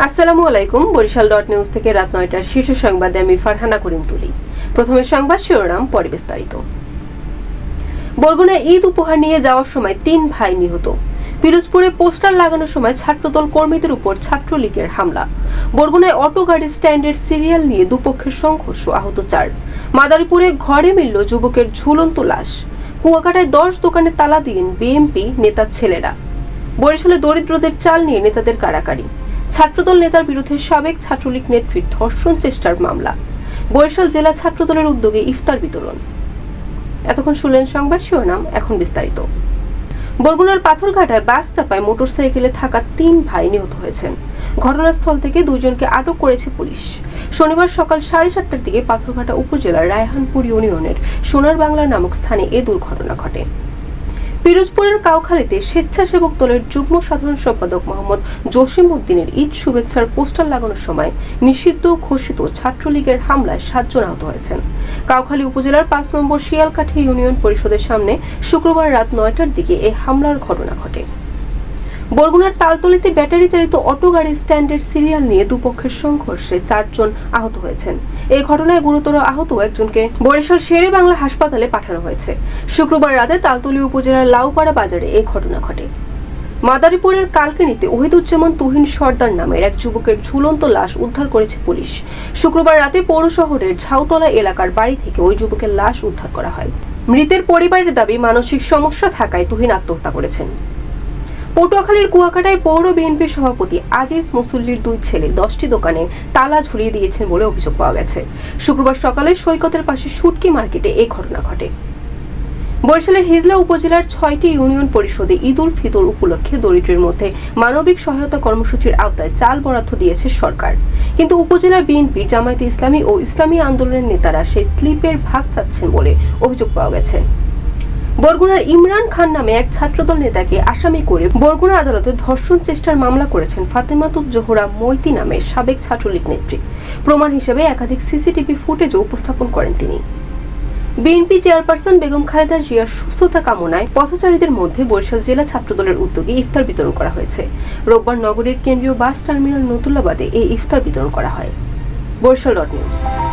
আসসালামু আলাইকুম। Barishal dot news থেকে রাত ৯টার শীর্ষ সংবাদে আমি ফারহানা করিম তুলি। প্রথমে সংবাদ শিরোনাম, পরে বিস্তারিত। বরগুনায় ঈদ উপহার নিয়ে যাওয়ার সময় ৩ ভাই নিহত। পিরোজপুরে পোস্টার লাগানোর সময় ছাত্রদল কর্মীদের উপর ছাত্রলীগের হামলা। বরগুনায় অটো গাড়ি স্ট্যান্ডের সিরিয়াল নিয়ে দুপক্ষের সংঘর্ষ, আহত ৪। মাদারীপুরে ঘরে মিলল যুবকের ঝুলন্ত লাশ। কুয়াকাটায় ১০ দোকানে তালা দিলেন বিএনপি নেতার ছেলেরা। বরিশালে দরিদ্রদের চাল নিয়ে নেতাদের কাড়াকাড়ি। ছাত্রদল নেতার বিরুদ্ধে সাবেক ছাত্রলীগ নেত্রীর ধর্ষণ চেষ্টার মামলা। বরিশাল জেলা ছাত্রদলের উদ্যোগে ইফতার বিতরণ। এতক্ষণ শুনলেন সংবাদ শিরোনাম, এখন বিস্তারিত। বরগুনার পাথরঘাটায় বাস চাপায় মোটরসাইকেলে থাকা ৩ ভাই নিহত হয়েছেন। ঘটনাস্থল থেকে ২ জনকে আটক করেছে পুলিশ। শনিবার সকাল ৭:৩০টার দিকে পাথরঘাটা উপজেলার রায়হানপুর ইউনিয়নের সোনার বাংলা নামক স্থানে এ দুর্ঘটনা ঘটে। পিরোজপুরের কাউখালীতে স্বেচ্ছাসেবক দলের যুগ্ম সাধারণ সম্পাদক মোহাম্মদ জসিম উদ্দিনের ঈদ শুভেচ্ছার পোস্টার লাগানোর সময় নিষিদ্ধ ঘোষিত ছাত্রলীগের হামলায় ৭ জন আহত হয়েছেন। কাউখালী উপজেলার ৫ নম্বর শিয়ালকাঠি ইউনিয়ন পরিষদের সামনে শুক্রবার রাত ৯টার দিকে এই হামলার ঘটনা ঘটে। বরগুনার তালতলীতে ব্যাটারি চালিত অটো গাড়ি স্ট্যান্ডের সিরিয়াল নিয়ে দুপক্ষের সংঘর্ষে ৪ জন আহত হয়েছেন। এই ঘটনায় গুরুতর আহত একজনকে বরিশাল শেরে বাংলা হাসপাতালে পাঠানো হয়েছে। শুক্রবার রাতে তালতলী উপজেলার লাউপাড়া বাজারে এই ঘটনা ঘটে। মাদারীপুরের কালকিনিতে ওহিদুজ্জামান তুহিন সর্দার নামের এক যুবকের ঝুলন্ত লাশ উদ্ধার করেছে পুলিশ। শুক্রবার রাতে পৌর শহরের ঝাউতলা এলাকার বাড়ি থেকে ওই যুবকের লাশ উদ্ধার করা হয়। মৃতের পরিবারের দাবি, মানসিক সমস্যা থাকায় তুহিন আত্মহত্যা করেছেন। পটুয়াখালীর কুয়াকাটায় পৌর বিএনপির সভাপতি আজিজ মুসল্লির ২ ছেলে ১০টি দোকানে তালা ঝুলিয়ে দিয়েছেন বলে অভিযোগ পাওয়া গেছে। শুক্রবার সকালে সৈকতের পাশে শুটকি মার্কেটে এই ঘটনা ঘটে। বরিশালের হিজলা উপজেলার ৬টি ইউনিয়ন পরিষদে ঈদ উল ফিতর উপলক্ষে দরিদ্রের মধ্যে মানবিক সহায়তা কর্মসূচির আওতায় চাল বরাদ্দ দিয়েছে সরকার। কিন্তু উপজেলা বিএনপি, জামায়াতে ইসলামী ও ইসলামী আন্দোলনের নেতারা সেই স্লিপের ভাগ চাচ্ছেন বলে অভিযোগ পাওয়া গেছে। বরগুনার ইমরান খান নামে এক ছাত্রদল নেতাকে আসামি করে বরগুনা আদালতে ধর্ষণ চেষ্টার মামলা করেছেন ফাতেমাতুজ জোহরা মৈতি নামের সাবেক ছাত্রলীগ নেত্রী। প্রমাণ হিসেবে একাধিক সিসিটিভি ফুটেজও উপস্থাপন করেন তিনি। বিএনপি চেয়ারপারসন বেগম খালেদা জিয়ার সুস্থতা কামনায় পথচারীদের মধ্যে বরিশাল জেলা ছাত্রদলের উদ্যোগে ইফতার বিতরণ করা হয়েছে। রোববার নগরীর কেন্দ্রীয় বাস টার্মিনাল নতুল্লাবাদে এই ইফতার বিতরণ করা হয়। Barishal dot news.